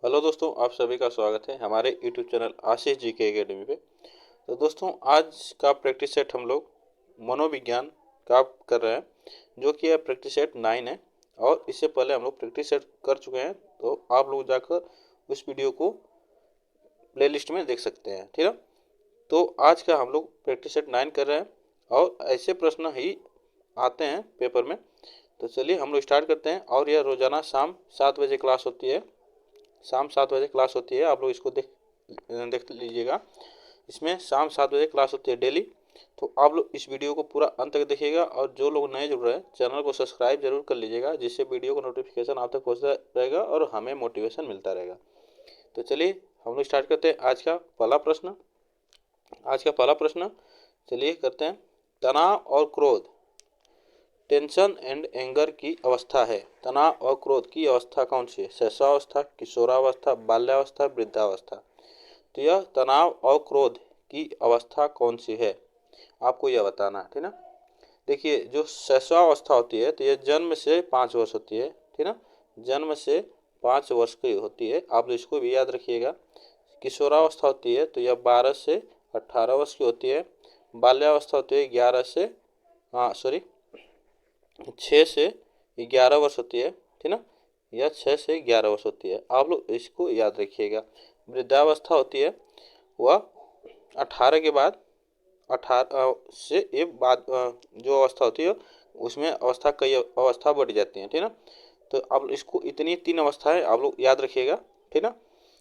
Hello दोस्तों, आप सभी का स्वागत है हमारे यूट्यूब चैनल आशीष जी के एकेडमी पे। तो दोस्तों, आज का प्रैक्टिस सेट हम लोग मनोविज्ञान का कर रहे हैं, जो कि है प्रैक्टिस सेट 9 है। और इससे पहले हम लोग प्रैक्टिस सेट कर चुके हैं, तो आप लोग जाकर उस वीडियो को प्लेलिस्ट में देख सकते हैं, ठीक है। तो आज का हम लोग प्रैक्टिस सेट 9 कर रहे हैं और ऐसे प्रश्न ही आते हैं पेपर में। तो चलिए हम लोग स्टार्ट करते हैं। और यह रोज़ाना शाम 7 बजे क्लास होती है। शाम 7 बजे क्लास होती है, आप लोग इसको देख लीजिएगा। इसमें शाम 7 बजे क्लास होती है डेली। तो आप लोग इस वीडियो को पूरा अंत तक देखिएगा, और जो लोग नए जुड़ रहे हैं चैनल को सब्सक्राइब जरूर कर लीजिएगा, जिससे वीडियो का नोटिफिकेशन आप तक पहुँचता रहेगा और हमें मोटिवेशन मिलता रहेगा। तो चलिए हम लोग स्टार्ट करते हैं आज का पहला प्रश्न चलिए करते हैं। तनाव और क्रोध, टेंशन एंड एंगर की अवस्था है। तनाव और क्रोध की अवस्था कौन सी है? शैशवावस्था, किशोरावस्था, बाल्यावस्था, वृद्धावस्था। तो यह तनाव और क्रोध की अवस्था कौन सी है, आपको यह बताना है, ठीक ना। देखिए, जो शैशवावस्था होती है तो यह जन्म से 5 वर्ष होती है, ठीक ना। जन्म से 5 वर्ष की होती है, आप इसको भी याद रखिएगा। किशोरावस्था होती है तो यह 12 से 18 वर्ष की होती है। बाल्यावस्था होती है 6 से 11 वर्ष होती है, ठीक ना। यह 6 से 11 वर्ष होती है, आप लोग इसको याद रखिएगा। वृद्धावस्था होती है वह 18 के बाद 18 से ये बाद जो अवस्था होती है उसमें कई अवस्था बढ़ जाती है, ठीक ना। तो आप इसको इतनी 3 अवस्थाएं आप लोग याद रखिएगा, ठीक ना।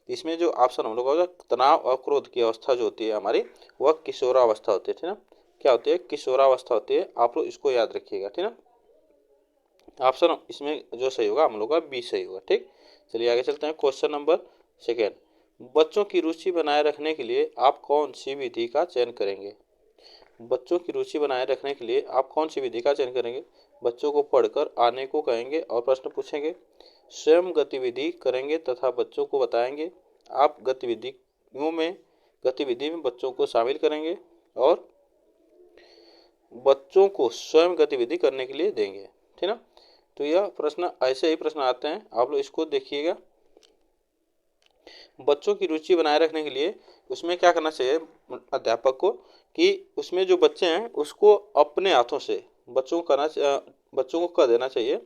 इसमें जो ऑप्शन हम लोग होगा तनाव और क्रोध की अवस्था जो होती है हमारी, वह किशोरावस्था होती है, ठीक ना। क्या होती है? किशोरावस्था होती है, आप लोग इसको याद रखिएगा, ठीक ना। ऑप्शन इसमें जो सही होगा हम लोग का बी सही होगा, ठीक। चलिए आगे चलते हैं। क्वेश्चन नंबर सेकेंड, बच्चों की रुचि बनाए रखने के लिए आप कौन सी विधि का चयन करेंगे? बच्चों की रुचि बनाए रखने के लिए आप कौन सी विधि का चयन करेंगे? बच्चों को पढ़कर आने को कहेंगे और प्रश्न पूछेंगे, स्वयं गतिविधि करेंगे तथा बच्चों को बताएंगे, आप गतिविधि में बच्चों को शामिल करेंगे और बच्चों को स्वयं गतिविधि करने के लिए देंगे, ठीक ना। तो यह प्रश्न ऐसे ही प्रश्न आते हैं, आप लोग इसको देखिएगा। बच्चों की रुचि बनाए रखने के लिए उसमें क्या करना चाहिए अध्यापक को, कि उसमें जो बच्चे हैं उसको अपने हाथों से बच्चों को कह देना चाहिए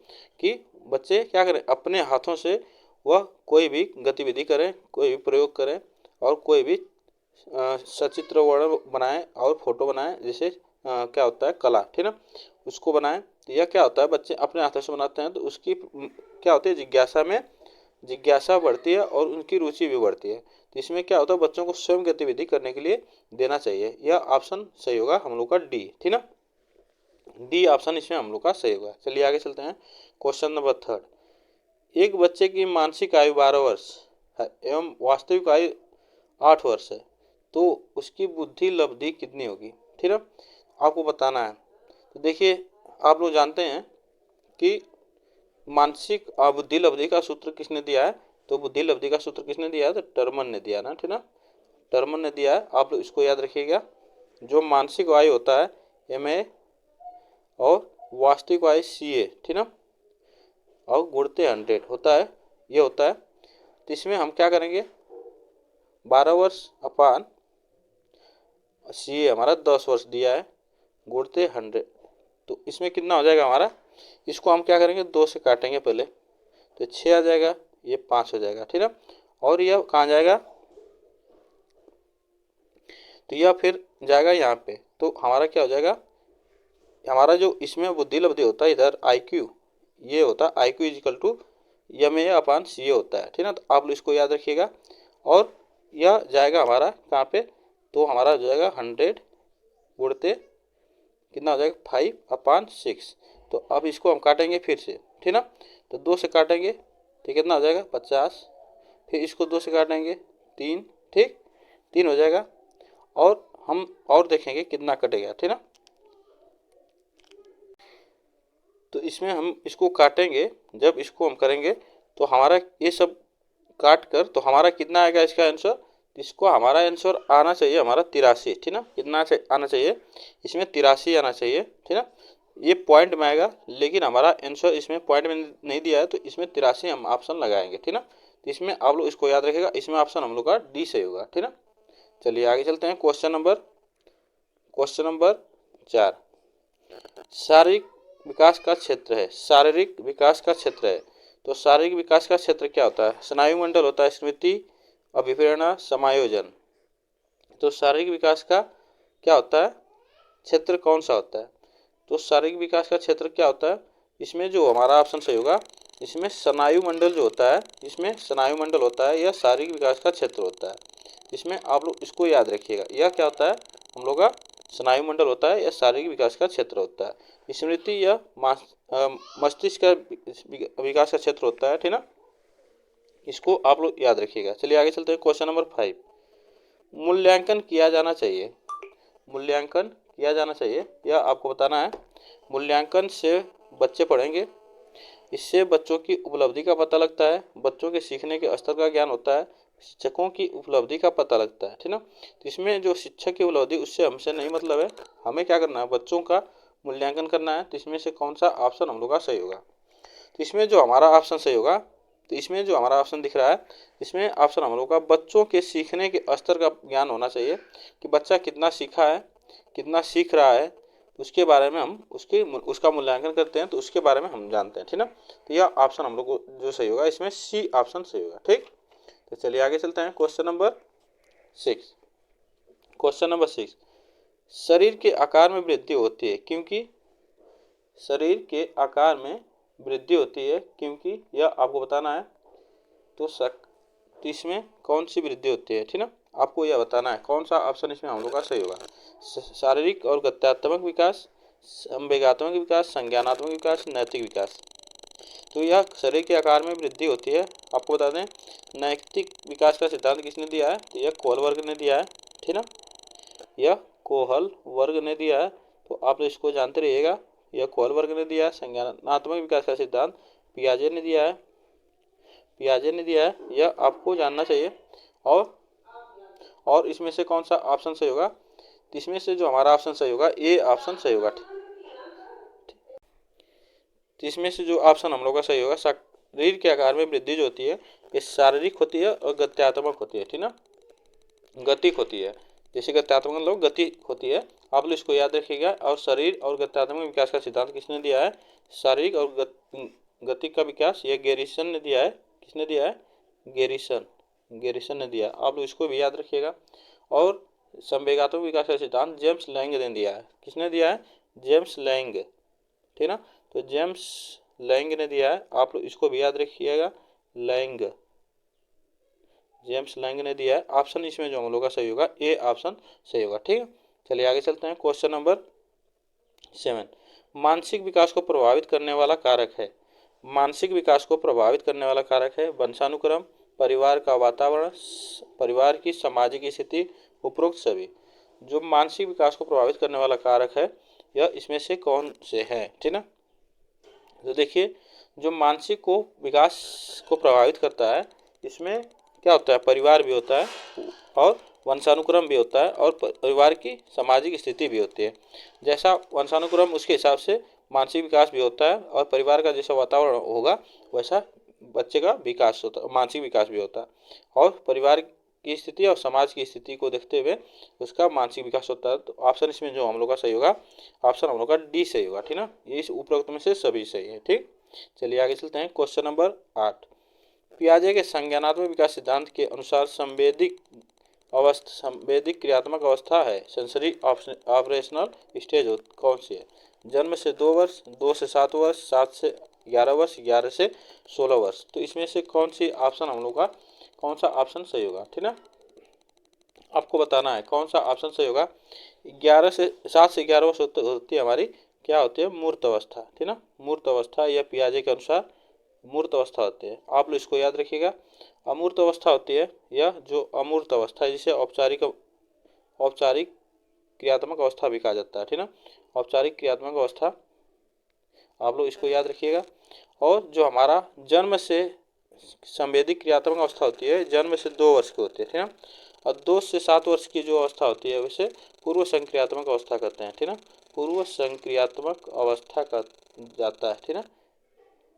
कि बच्चे क्या करें, अपने हाथों से वह कोई भी गतिविधि करें, कोई भी प्रयोग करें और कोई भी सचित्र वर्ण बनाएं और फोटो बनाएं, जैसे क्या होता है कला, ठीक ना, उसको बनाएं। तो यह क्या होता है, बच्चे अपने हाथों से बनाते हैं तो उसकी क्या होती है, जिज्ञासा बढ़ती है और उनकी रुचि भी बढ़ती है। तो इसमें क्या होता है, बच्चों को स्वयं गतिविधि करने के लिए देना चाहिए। यह ऑप्शन सही होगा हम लोग का डी, ठीक ना। डी ऑप्शन इसमें हम लोग का सही होगा। चलिए आगे चलते हैं। क्वेश्चन नंबर थर्ड, एक बच्चे की मानसिक आयु 12 वर्ष है एवं वास्तविक आयु 8 वर्ष है, तो उसकी बुद्धि लब्धि कितनी होगी, ठीक है, आपको बताना है। तो देखिए, आप लोग जानते हैं कि मानसिक बुद्धि लब्धि का सूत्र किसने दिया है? तो बुद्धि लब्धि का सूत्र किसने दिया है? तो टर्मन ने दिया ना, ठीक ना। टर्मन ने दिया है, आप लोग इसको याद रखिएगा। जो मानसिक आयु होता है MA और वास्तविक आयु CA, ठीक ना, और गुणते 100 होता है, ये होता है। तो इसमें हम क्या करेंगे, 12 वर्ष अपान CA हमारा 10 वर्ष दिया है, गुणते 100, तो इसमें कितना हो जाएगा हमारा, इसको हम क्या करेंगे 2 से काटेंगे पहले, तो 6 आ जाएगा, ये 5 हो जाएगा, ठीक है। और यह कहाँ जाएगा, तो यह फिर जाएगा यहाँ पे, तो हमारा क्या हो जाएगा, हमारा जो इसमें बुद्धि लब्धि होता है इधर IQ, ये होता है IQ equal to MA upon CA होता है, ठीक ना। तो आप लोग इसको याद रखिएगा। और यह जाएगा हमारा कहाँ पे, तो हमारा हो जाएगा 100 गुणते कितना हो जाएगा 5/6। तो अब इसको हम काटेंगे फिर से, ठीक ना। तो 2 से काटेंगे तो कितना हो जाएगा 50, फिर इसको 2 से काटेंगे 3, ठीक, 3 हो जाएगा। और हम और देखेंगे कितना कटेगा, ठीक ना। तो इसमें हम इसको काटेंगे, जब इसको हम करेंगे तो हमारा ये सब काट कर तो हमारा कितना आएगा इसका आंसर, इसको हमारा आंसर आना चाहिए हमारा 83, ठीक ना। कितना आना चाहिए इसमें, 83 आना चाहिए, ठीक ना। ये पॉइंट में आएगा, लेकिन हमारा आंसर इसमें पॉइंट में नहीं दिया है, तो इसमें 83 हम ऑप्शन लगाएंगे, ठीक ना। तो इसमें आप लोग इसको याद रखिएगा, इसमें ऑप्शन हम लोग का डी सही होगा, ठीक ना। चलिए आगे चलते हैं। क्वेश्चन नंबर 4, शारीरिक विकास का क्षेत्र है, शारीरिक विकास का क्षेत्र है। तो शारीरिक विकास का क्षेत्र क्या होता है? स्नायु मंडल होता है, स्मृति, अभिप्रेरणा, समायोजन। तो शारीरिक विकास का क्या होता है, क्षेत्र कौन सा होता है? तो शारीरिक विकास का क्षेत्र क्या होता है? इसमें जो हमारा ऑप्शन सही होगा, इसमें स्नायु मंडल जो होता है, इसमें स्नायु मंडल होता है, यह शारीरिक विकास का क्षेत्र होता है। इसमें आप लोग इसको याद रखिएगा, यह क्या होता है हम लोग का स्नायु मंडल होता है, यह शारीरिक विकास का क्षेत्र होता है। स्मृति यह मस्तिष्क का विकास का क्षेत्र होता है, ठीक ना। इसको आप लोग याद रखिएगा। चलिए आगे चलते हैं। क्वेश्चन नंबर 5, मूल्यांकन किया जाना चाहिए, मूल्यांकन किया जाना चाहिए, यह आपको बताना है। मूल्यांकन से बच्चे पढ़ेंगे, इससे बच्चों की उपलब्धि का पता लगता है, बच्चों के सीखने के स्तर का ज्ञान होता है, शिक्षकों की उपलब्धि का पता लगता है, ठीक ना। तो इसमें जो शिक्षक की उपलब्धि उससे हमसे नहीं मतलब है, हमें क्या करना है, बच्चों का मूल्यांकन करना है। तो इसमें से कौन सा ऑप्शन हम लोग का सही होगा? तो इसमें जो हमारा ऑप्शन सही होगा, तो इसमें जो हमारा ऑप्शन दिख रहा है, इसमें ऑप्शन हम लोग का बच्चों के सीखने के स्तर का ज्ञान होना चाहिए, कि बच्चा कितना सीखा है, कितना सीख रहा है, उसके बारे में हम उसका मूल्यांकन करते हैं, तो उसके बारे में हम जानते हैं, ठीक ना। तो यह ऑप्शन हम लोग को जो सही होगा, इसमें सी ऑप्शन सही होगा, ठीक। तो चलिए आगे चलते हैं। क्वेश्चन नंबर 6, शरीर के आकार में वृद्धि होती है क्योंकि, शरीर के आकार में वृद्धि होती है क्योंकि, यह आपको बताना है। तो इसमें कौन सी वृद्धि होती है, ठीक ना, आपको यह बताना है कौन सा ऑप्शन इसमें हम लोग का सही होगा। शारीरिक और गत्यात्मक विकास, संवेगात्मक विकास, संज्ञानात्मक विकास, नैतिक विकास। तो यह शरीर के आकार में वृद्धि होती है। आपको बता दें, नैतिक विकास का सिद्धांत किसने दिया है? तो यह कोहलवर्ग ने दिया है, ठीक ना, यह कोहलवर्ग ने दिया है। तो आप इसको जानते रहिएगा, यह कोहलवर्ग ने दिया है। संज्ञानात्मक विकास का सिद्धांत पियाजे ने दिया है, यह आपको जानना चाहिए। और इसमें से कौन सा ऑप्शन सही होगा? तो इसमें से जो हमारा ऑप्शन सही होगा, ए ऑप्शन सही होगा। तो इसमें से जो ऑप्शन हम लोग का सही होगा, शरीर के आकार में वृद्धि जो होती है, ये शारीरिक होती है और गत्यात्मक होती है, ठीक ना, गतिक होती है। जैसे गत्यात्मक लोग गति होती है, आप लोग इसको याद रखिएगा। और शरीर और गत्यात्मक विकास का सिद्धांत किसने दिया है? शारीरिक और गतिक का विकास, यह गेरिसन ने दिया है। किसने दिया है? गेरिसन ने दिया। आप लोग इसको भी याद रखिएगा। और संवेगात्मक विकास का सिद्धांत जेम्स लैंग ने दिया है। किसने दिया है? जेम्स लैंग, ठीक ना। तो जेम्स लैंग ने दिया है, आप लोग इसको भी याद रखिएगा, जेम्स लैंग ने दिया है। ऑप्शन इसमें जो हम लोग का सही होगा, ए ऑप्शन सही होगा, ठीक है। चलिए आगे चलते हैं। क्वेश्चन नंबर 7, मानसिक विकास को प्रभावित करने वाला कारक है, मानसिक विकास को प्रभावित करने वाला कारक है वंशानुक्रम, परिवार का वातावरण, परिवार की सामाजिक स्थिति, उपरोक्त सभी। जो मानसिक विकास को प्रभावित करने वाला कारक है, यह इसमें से कौन से है, ठीक ना। तो देखिए, जो मानसिक को विकास को प्रभावित करता है, इसमें क्या होता है? परिवार भी होता है, और वंशानुक्रम भी होता है, और परिवार की सामाजिक स्थिति भी होती है। जैसा वंशानुक्रम, उसके हिसाब से मानसिक विकास भी होता है, और परिवार का जैसा वातावरण होगा वैसा बच्चे का विकास होता है, मानसिक विकास भी होता है। और परिवार की स्थिति और समाज की स्थिति को देखते हुए उसका मानसिक विकास होता है। तो ऑप्शन इसमें जो हम लोग का सही होगा, ऑप्शन हम लोग का डी सही होगा, ठीक ना। ये इस उपरोक्त में से सभी सही है, ठीक। चलिए आगे चलते हैं। क्वेश्चन नंबर 8, पियाजे के संज्ञानात्मक विकास सिद्धांत के अनुसार संवेदिक क्रियात्मक अवस्था है सेंसरी ऑपरेशनल स्टेज कौन सी है? जन्म से 2 वर्ष, 2 से 7 वर्ष, 7 से 11 वर्ष, 11 से 16 वर्ष। तो इसमें से कौन सी ऑप्शन हम लोग का, कौन सा ऑप्शन सही होगा, ठीक ना, आपको बताना है कौन सा ऑप्शन सही होगा। 7 से 11 वर्ष होती है हमारी, क्या होती है? मूर्त अवस्था, ठीक ना, मूर्त अवस्था, या पियाजे के अनुसार मूर्त अवस्था होती है। आप लोग इसको याद रखिएगा। अमूर्त अवस्था होती है, यह जो अमूर्त अवस्था है, जिसे औपचारिक क्रियात्मक अवस्था भी कहा जाता है, ठीक ना, औपचारिक क्रियात्मक अवस्था, आप लोग इसको याद रखिएगा। और जो हमारा जन्म से संवेदिक क्रियात्मक अवस्था होती है, जन्म से 2 वर्ष की होती है, ठीक ना। और 2 से 7 वर्ष की जो अवस्था होती है, वैसे पूर्व संक्रियात्मक अवस्था कहते हैं, ठीक ना, पूर्व संक्रियात्मक अवस्था का जाता है, ठीक ना,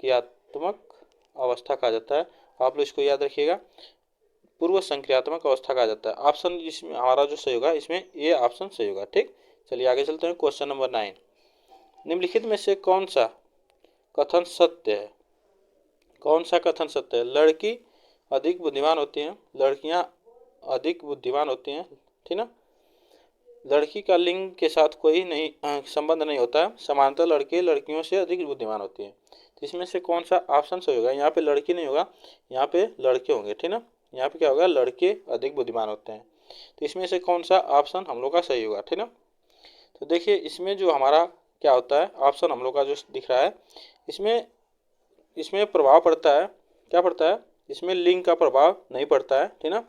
क्रियात्मक अवस्था कहा जाता है। आप लोग इसको याद रखिएगा। पूर्व संक्रियात्मक अवस्था कहा जाता है। ऑप्शन इसमें हमारा जो सही होगा, इसमें ये ऑप्शन सही होगा। ठीक, चलिए आगे चलते हैं। क्वेश्चन नंबर 9, निम्नलिखित में से कौन सा कथन सत्य है? कौन सा कथन सत्य है? लड़की अधिक बुद्धिमान होती हैं, लड़कियां अधिक बुद्धिमान होती हैं, ठीक ना। लड़की का लिंग के साथ कोई नहीं संबंध नहीं होता है, समानतः लड़के लड़कियों से अधिक बुद्धिमान होती हैं। तो इसमें से कौन सा ऑप्शन सही होगा? यहाँ पे लड़की नहीं होगा, यहाँ पे लड़के होंगे, ठीक ना। यहाँ पे क्या होगा? लड़के अधिक बुद्धिमान होते हैं। तो इसमें से कौन सा ऑप्शन हम लोग का सही होगा, ठीक ना। तो देखिए इसमें जो हमारा क्या होता है, ऑप्शन हम लोग का जो दिख रहा है, इसमें इसमें प्रभाव पड़ता है, क्या पड़ता है? इसमें लिंग का प्रभाव नहीं पड़ता है, ठीक ना।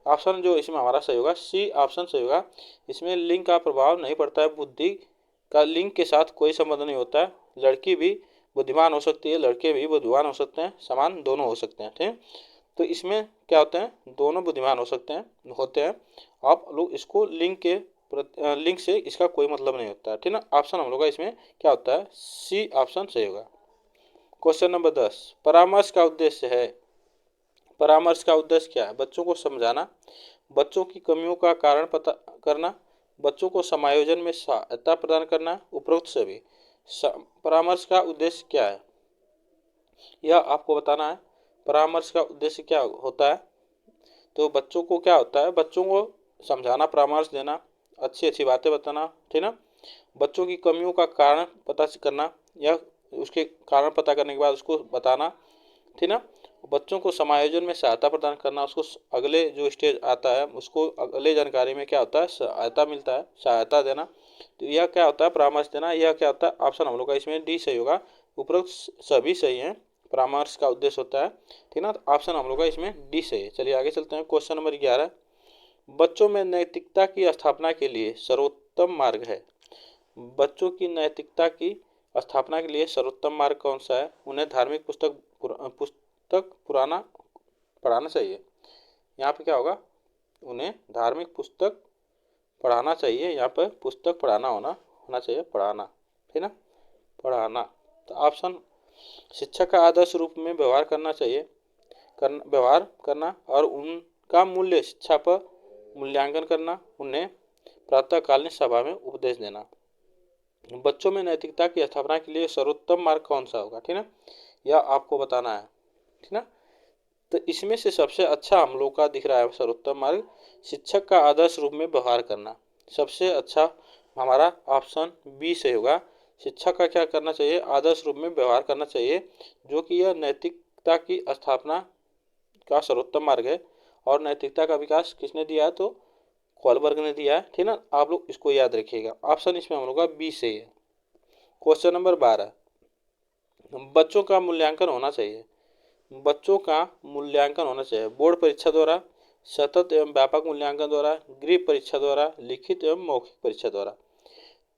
ऑप्शन जो इसमें हमारा सही होगा, सी ऑप्शन सही होगा। इसमें लिंग का प्रभाव नहीं पड़ता है, बुद्धि का लिंग के साथ कोई संबंध नहीं होता है। लड़की भी बुद्धिमान हो सकती है, लड़के भी बुद्धिमान हो सकते हैं, समान दोनों हो सकते हैं, ठीक। तो इसमें क्या होते हैं? दोनों बुद्धिमान हो सकते हैं, होते हैं। आप लोग इसको लिंग से इसका कोई मतलब नहीं होता है, ठीक ना। ऑप्शन हम लोग का इसमें क्या होता है? सी ऑप्शन सही होगा। क्वेश्चन नंबर 10, परामर्श का उद्देश्य है। परामर्श का उद्देश्य क्या है? बच्चों को समझाना, बच्चों की कमियों का कारण पता करना, बच्चों को समायोजन में सहायता प्रदान करना, उपरोक्त सभी। परामर्श का उद्देश्य क्या है, यह आपको बताना है। परामर्श का उद्देश्य क्या होता है? तो बच्चों को क्या होता है? बच्चों को समझाना, परामर्श देना, अच्छी अच्छी बातें बताना, ठीक ना। बच्चों की कमियों का कारण पता करना, या उसके कारण पता करने के बाद उसको बताना, ठीक ना। बच्चों को समायोजन में सहायता प्रदान करना, उसको अगले जो स्टेज आता है उसको अगले जानकारी में क्या होता है? सहायता मिलता है, सहायता देना। तो यह क्या होता है? परामर्श देना। यह क्या होता है? ऑप्शन हम लोग का इसमें डी सही होगा। उपरोक्त सभी सही हैं, परामर्श का उद्देश्य होता है, ठीक ना। तो ऑप्शन हम लोग का इसमें डी सही है। चलिए आगे चलते हैं। क्वेश्चन नंबर 11, बच्चों में नैतिकता की स्थापना के लिए सर्वोत्तम मार्ग है। बच्चों की नैतिकता की स्थापना के लिए सर्वोत्तम मार्ग कौन सा है? उन्हें धार्मिक पुस्तक पुराना पढ़ाना चाहिए। यहाँ पे क्या होगा? उन्हें धार्मिक पुस्तक पढ़ाना चाहिए। यहाँ पर पुस्तक पढ़ाना होना चाहिए, पढ़ाना, ठीक ना, पढ़ाना। तो ऑप्शन शिक्षक का आदर्श रूप में व्यवहार करना चाहिए, व्यवहार करना, और उनका मूल्य शिक्षा पर मूल्यांकन करना, उन्हें प्रातःकालीन सभा में उपदेश देना। बच्चों में नैतिकता की स्थापना के लिए सर्वोत्तम मार्ग कौन सा होगा, ठीक ना, यह आपको बताना है, ठीक ना। तो इसमें से सबसे अच्छा हम लोग का दिख रहा है सर्वोत्तम मार्ग, शिक्षक का आदर्श रूप में व्यवहार करना। सबसे अच्छा हमारा ऑप्शन बी से होगा। शिक्षक का क्या करना चाहिए? आदर्श रूप में व्यवहार करना चाहिए, जो कि यह नैतिकता की स्थापना का सर्वोत्तम मार्ग है। और नैतिकता का विकास किसने दिया है? तो कोलबर्ग ने दिया है, ठीक ना। आप लोग इसको याद रखिएगा। ऑप्शन इसमें हम लोग का बी से है। क्वेश्चन नंबर 12, बच्चों का मूल्यांकन होना चाहिए। बच्चों का मूल्यांकन होना चाहिए बोर्ड परीक्षा द्वारा, सतत एवं व्यापक मूल्यांकन द्वारा, गृह परीक्षा द्वारा, लिखित एवं मौखिक परीक्षा द्वारा।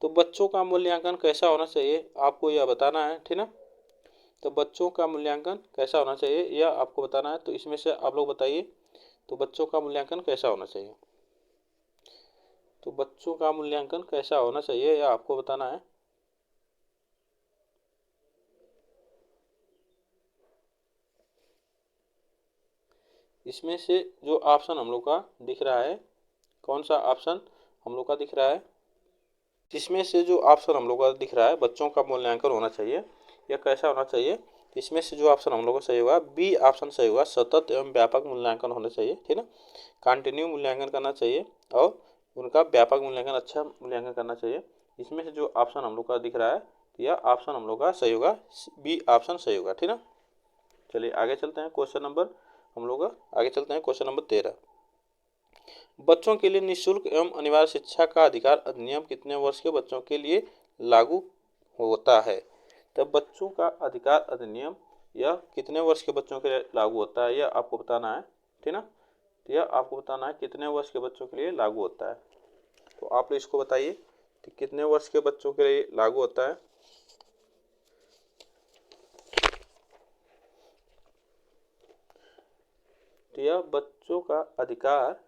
तो बच्चों का मूल्यांकन कैसा होना चाहिए आपको यह बताना है, ठीक ना। तो बच्चों का मूल्यांकन कैसा होना चाहिए यह आपको बताना है। तो इसमें से आप लोग बताइए, तो बच्चों का मूल्यांकन कैसा होना चाहिए? तो बच्चों का मूल्यांकन कैसा होना चाहिए यह आपको बताना है। इसमें से जो ऑप्शन हम लोग का दिख रहा है, कौन सा ऑप्शन हम लोग का दिख रहा है? इसमें से जो ऑप्शन हम लोग का दिख रहा है, बच्चों का मूल्यांकन होना चाहिए, यह कैसा होना चाहिए? इसमें से जो ऑप्शन हम लोग का सही होगा, बी ऑप्शन सही होगा। सतत एवं व्यापक मूल्यांकन होना चाहिए, ठीक ना, कंटिन्यू मूल्यांकन करना चाहिए, और उनका व्यापक मूल्यांकन, अच्छा मूल्यांकन करना चाहिए। इसमें से जो ऑप्शन हम लोग का दिख रहा है, यह ऑप्शन हम लोग का सही होगा, बी ऑप्शन सही होगा, ठीक ना। चलिए आगे चलते हैं। क्वेश्चन नंबर हम लोग आगे चलते हैं। क्वेश्चन नंबर 13, बच्चों के लिए निःशुल्क एवं अनिवार्य शिक्षा का अधिकार अधिनियम कितने वर्ष के बच्चों के लिए लागू होता है? तब बच्चों का अधिकार अधिनियम यह कितने वर्ष के बच्चों के लिए लागू होता है, यह आपको बताना है, ठीक ना। तो यह आपको बताना है कितने वर्ष के बच्चों के लिए लागू होता है। तो आप इसको बताइए कि कितने वर्ष के बच्चों के लिए लागू होता है। तो यह बच्चों का अधिकार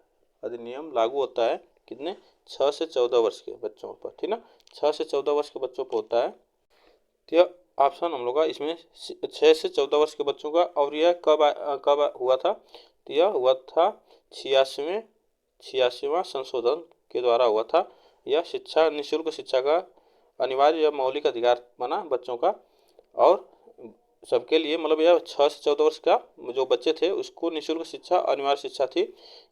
अधिनियम लागू होता है कितने? 6 से 14 वर्ष के बच्चों पर, ठीक ना, 6 से 14 वर्ष के बच्चों पर होता है। तो यह ऑप्शन हम लोग का इसमें 6 से 14 वर्ष के बच्चों का। और यह कब हुआ था? तो यह हुआ था 86वां संशोधन के द्वारा हुआ था। यह शिक्षा, निःशुल्क शिक्षा का अनिवार्य या मौलिक अधिकार बना बच्चों का, और सबके लिए, मतलब यह 6 से 14 वर्ष का जो बच्चे थे उसको निःशुल्क शिक्षा अनिवार्य शिक्षा थी।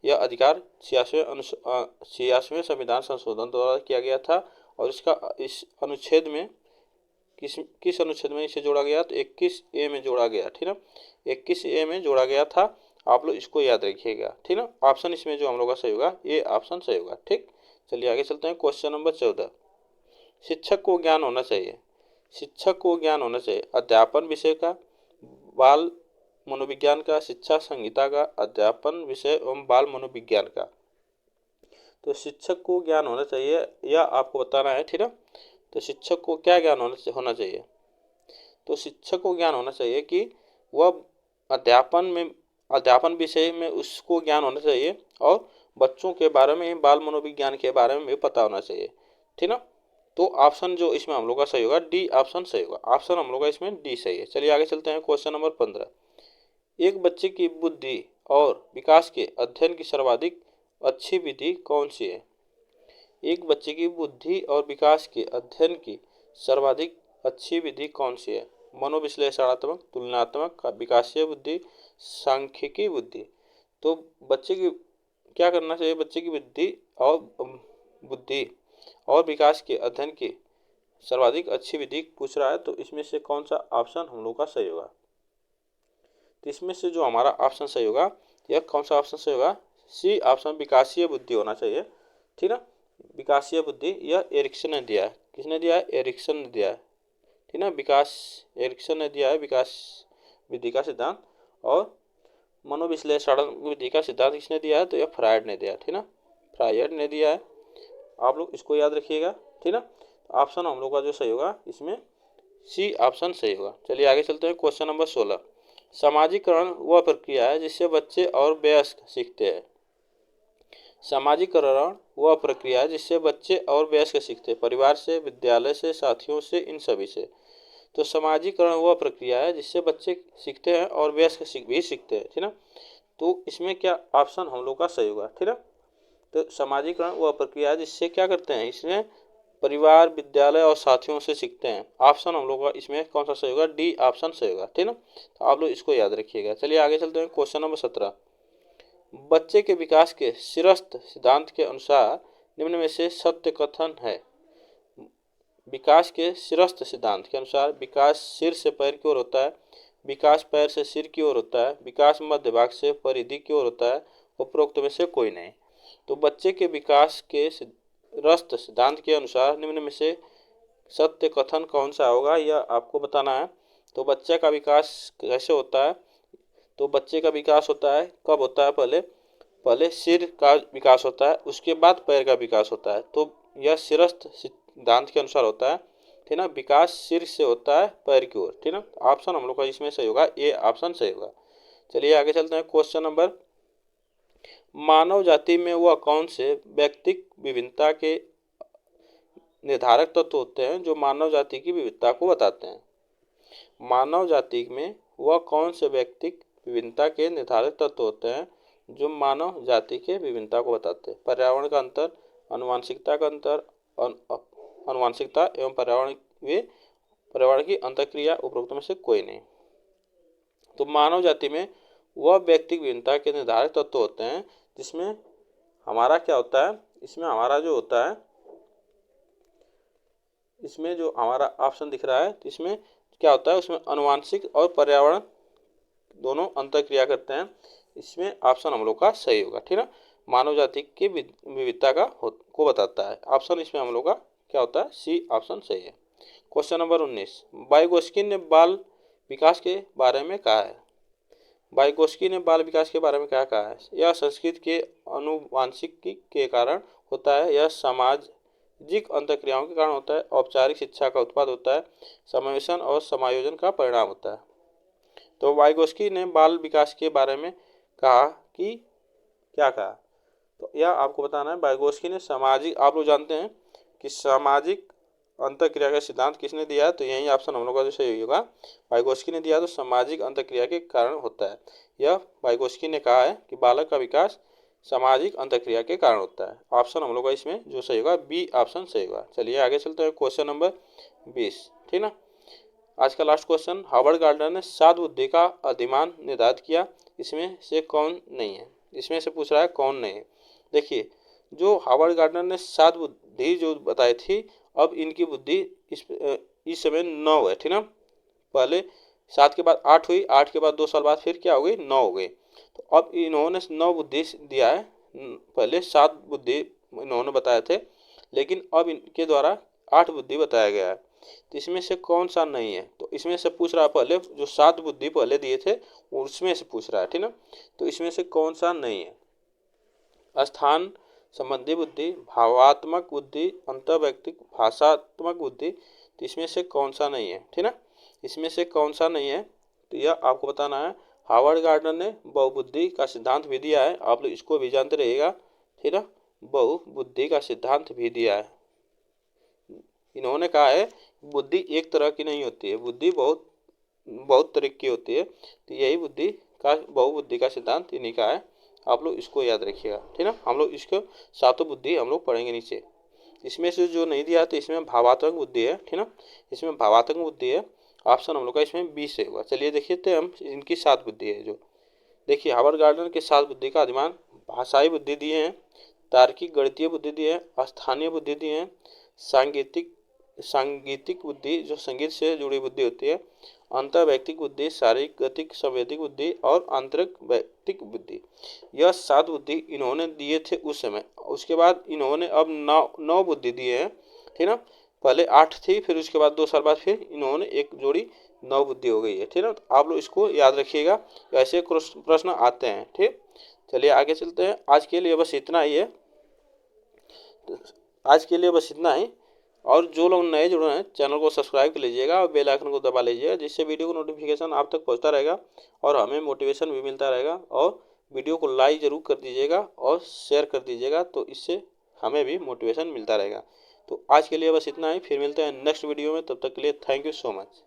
यह अधिकार 86वें संविधान संशोधन द्वारा किया गया था। और इसका इस अनुच्छेद में किस अनुच्छेद में इसे जोड़ा गया? तो 21A में जोड़ा गया, ठीक ना। 21A में जोड़ा गया था। आप लोग इसको याद रखिएगा, ठीक ना। ऑप्शन इसमें जो हम लोग का सही होगा, ये ऑप्शन सही होगा, ठीक। चलिए आगे चलते हैं। क्वेश्चन नंबर 14, शिक्षक को ज्ञान होना चाहिए। शिक्षक को ज्ञान होना चाहिए अध्यापन विषय का, बाल मनोविज्ञान का, शिक्षा संहिता का, अध्यापन विषय एवं बाल मनोविज्ञान का। तो शिक्षक को ज्ञान होना चाहिए, यह आपको बताना है, ठीक ना। तो शिक्षक को क्या ज्ञान होना चाहिए? तो शिक्षक को ज्ञान होना चाहिए कि वह अध्यापन विषय में उसको ज्ञान होना चाहिए, और बच्चों के बारे में, बाल मनोविज्ञान के बारे में भी पता होना चाहिए, ठीक ना। तो ऑप्शन जो इसमें हम लोग का सही होगा, डी ऑप्शन सही होगा। ऑप्शन हम लोग का इसमें डी सही है। चलिए आगे चलते हैं। क्वेश्चन नंबर 15, एक बच्चे की बुद्धि और विकास के अध्ययन की सर्वाधिक अच्छी विधि कौन सी है? एक बच्चे की बुद्धि और विकास के अध्ययन की सर्वाधिक अच्छी विधि कौन सी है? मनोविश्लेषणात्मक, तुलनात्मक, विकासीय बुद्धि, सांख्यिकी बुद्धि। तो बच्चे की क्या करना चाहिए? बच्चे की बुद्धि और विकास के अध्ययन की सर्वाधिक अच्छी विधि पूछ रहा है, तो इसमें से कौन सा ऑप्शन हम लोग का सही होगा? तो इसमें से जो हमारा ऑप्शन सही होगा, यह कौन सा ऑप्शन सही होगा? सी ऑप्शन, विकासीय बुद्धि होना चाहिए, ठीक ना। विकासीय बुद्धि, यह एरिक्सन ने दिया है। किसने दिया है? एरिक्सन ने दिया है, ठीक ना। एरिक्सन ने दिया है विकास विधि का सिद्धांत। और मनोविश्लेषण विधि का सिद्धांत किसने दिया है? तो यह फ्रायड ने दिया है, ठीक ना। फ्रायड ने दिया है। आप लोग इसको याद रखिएगा, ठीक ना। ऑप्शन हम लोग का जो सही होगा इसमें सी ऑप्शन सही होगा। चलिए आगे चलते हैं। क्वेश्चन नंबर 16, सामाजिकरण वह प्रक्रिया है जिससे बच्चे और वयस्क सीखते हैं। सामाजिकरण वह प्रक्रिया है जिससे बच्चे और वयस्क सीखते हैं, परिवार से, विद्यालय से, साथियों से, इन सभी से। तो सामाजिकरण वह प्रक्रिया है जिससे बच्चे सीखते हैं और वयस्क भी सीखते हैं, ठीक ना। तो इसमें क्या ऑप्शन हम लोग का सही होगा, ठीक ना। तो सामाजिकरण वह प्रक्रिया है जिससे क्या करते हैं? इसमें परिवार, विद्यालय और साथियों से सीखते हैं। ऑप्शन हम लोग का इसमें कौन सा सही होगा? डी ऑप्शन सही होगा, ठीक ना। तो आप लोग इसको याद रखिएगा। चलिए आगे चलते हैं। क्वेश्चन नंबर 17, बच्चे के विकास के सिरस्थ सिद्धांत के अनुसार निम्न में से सत्य कथन है। विकास के सिरस्थ सिद्धांत के अनुसार विकास सिर से पैर की ओर होता है, विकास पैर से सिर की ओर होता है, विकास मध्य भाग से परिधि की ओर होता है, उपरोक्त में से कोई नहीं। तो बच्चे के विकास के सिरस्थ सिद्धांत के अनुसार निम्न में से सत्य कथन कौन सा होगा, यह आपको बताना है। तो बच्चे का विकास कैसे होता है? तो बच्चे का विकास होता है, कब होता है? पहले सिर का विकास होता है, उसके बाद पैर का विकास होता है। तो यह सिरस्थ सिद्धांत के अनुसार होता है, ठीक ना। विकास सिर से होता है पैर की ओर, ठीक ना। ऑप्शन हम लोग का इसमें सही होगा, ये ऑप्शन सही होगा। चलिए आगे चलते हैं। क्वेश्चन नंबर, मानव जाति में वह कौन से व्यक्तिक विभिन्नता के निर्धारक तत्व होते हैं जो मानव जाति की विविधता को बताते हैं? मानव जाति में वह कौन से व्यक्तिक विभिन्नता के निर्धारक तत्व होते हैं जो मानव जाति के विभिन्नता को बताते हैं? पर्यावरण का अंतर, आनुवंशिकता का अंतर, आनुवंशिकता एवं पर्यावरण की अंतःक्रिया, उपरोक्त में से कोई नहीं। तो मानव जाति में वह व्यक्तिक विभिन्नता के निर्धारक तत्व होते हैं जिसमें हमारा क्या होता है? इसमें हमारा जो होता है, इसमें जो हमारा ऑप्शन दिख रहा है, इसमें क्या होता है? उसमें आनुवंशिक और पर्यावरण दोनों अंतःक्रिया करते हैं। इसमें ऑप्शन हम लोग का सही होगा, ठीक है। मानव जाति की विविधता को बताता है। ऑप्शन इसमें हम लोग का क्या होता है? सी ऑप्शन सही है। क्वेश्चन नंबर 19, वाइगोस्की ने बाल विकास के बारे में कहा है। वाइगोस्की ने बाल विकास के बारे में क्या कहा है? यह संस्कृति के आनुवांशिकी के कारण होता है, यह सामाजिक अंतःक्रियाओं के कारण होता है, औपचारिक शिक्षा का उत्पाद होता है, समावेशन और समायोजन का परिणाम होता है। तो वाइगोस्की ने बाल विकास के बारे में कहा कि क्या कहा? तो यह आपको बताना है। वाइगोस्की ने सामाजिक, आप लोग जानते हैं कि सामाजिक अंतःक्रिया का सिद्धांत किसने दिया है? तो यही ऑप्शन हम लोग का जो सही होगा वाइगोत्स्की ने दिया। तो सामाजिक अंतःक्रिया के कारण होता है। यह वाइगोत्स्की ने कहा है कि बालक का विकास सामाजिक अंतःक्रिया के कारण होता है। ऑप्शन हम लोग का इसमें जो सही होगा बी ऑप्शन सही होगा। चलिए आगे चलते हैं क्वेश्चन नंबर 20, ठीक ना। आज का लास्ट क्वेश्चन, हार्वर्ड गार्डनर ने सात बुद्धि का अधिमान निर्धारित किया, इसमें से कौन नहीं है? इसमें से पूछ रहा है कौन नहीं है। देखिए, जो हार्वर्ड गार्डनर ने सात बुद्धि जो बताई थी, अब इनकी बुद्धि इस समय 9 है, ठीक ना। पहले 7 के बाद 8 हुई, 8 के बाद 2 साल बाद फिर क्या हो गई? 9 हो गई। तो अब इन्होंने 9 बुद्धि दिया है, पहले 7 बुद्धि इन्होंने बताए थे, लेकिन अब इनके द्वारा 8 बुद्धि बताया गया है। तो इसमें से कौन सा नहीं है? तो इसमें से पूछ रहा है, पहले जो 7 बुद्धि पहले दिए थे उसमें से पूछ रहा है, ठीक ना। तो इसमें से कौन सा नहीं है? स्थान संबंधी बुद्धि, भावात्मक बुद्धि, अंतर्वैयक्तिक भाषात्मक बुद्धि। तो इसमें से कौन सा नहीं है, ठीक ना। इसमें से कौन सा नहीं है, तो यह आपको बताना है। हार्वर्ड गार्डनर ने बहुबुद्धि का सिद्धांत भी दिया है, आप लोग इसको भी जानते रहिएगा, ठीक ना। बहुबुद्धि का सिद्धांत भी दिया है। इन्होंने कहा है बुद्धि एक तरह की नहीं होती है, बुद्धि बहुत बहुत तरह की होती है। तो यही बुद्धि का बहुबुद्धि का सिद्धांत इन्हीं का है। आप लोग इसको याद रखिएगा, ठीक ना। हम लोग इसको सातों बुद्धि हम लोग पढ़ेंगे नीचे। इसमें से जो नहीं दिया तो इसमें भावात्मक बुद्धि है, ठीक ना। इसमें भावात्मक बुद्धि है, ऑप्शन हम लोग का इसमें 20 से होगा। चलिए देखिए तो हम इनकी 7 बुद्धि है जो, देखिए हार्वर्ड गार्डनर के 7 बुद्धि का अधिमान, भाषाई बुद्धि दिए हैं, तार्किक गणितीय बुद्धि दिए हैं, स्थानीय बुद्धि दिए हैं, सांगीतिक बुद्धि जो संगीत से जुड़ी बुद्धि होती है, अंतर्वैयक्तिक बुद्धि, शारीरिक गतिक संवेदिक बुद्धि और आंतरिक वैयक्तिक बुद्धि। यह 7 बुद्धि इन्होंने दिए थे उस समय। उसके बाद इन्होंने अब 9 बुद्धि दिए हैं, ठीक ना। पहले 8 थी, फिर उसके बाद 2 साल बाद फिर इन्होंने एक जोड़ी 9 बुद्धि हो गई है, ठीक ना। तो आप लोग इसको याद रखिएगा, ऐसे प्रश्न आते हैं, ठीक। चलिए आगे चलते हैं। आज के लिए बस इतना ही है, आज के लिए बस इतना ही। और जो लोग नए जुड़े हैं चैनल को सब्सक्राइब कर लीजिएगा और बेल आइकन को दबा लीजिएगा, जिससे वीडियो को नोटिफिकेशन आप तक पहुंचता रहेगा और हमें मोटिवेशन भी मिलता रहेगा। और वीडियो को लाइक ज़रूर कर दीजिएगा और शेयर कर दीजिएगा, तो इससे हमें भी मोटिवेशन मिलता रहेगा। तो आज के लिए बस इतना ही, फिर मिलते हैं नेक्स्ट वीडियो में, तब तक के लिए थैंक यू सो मच।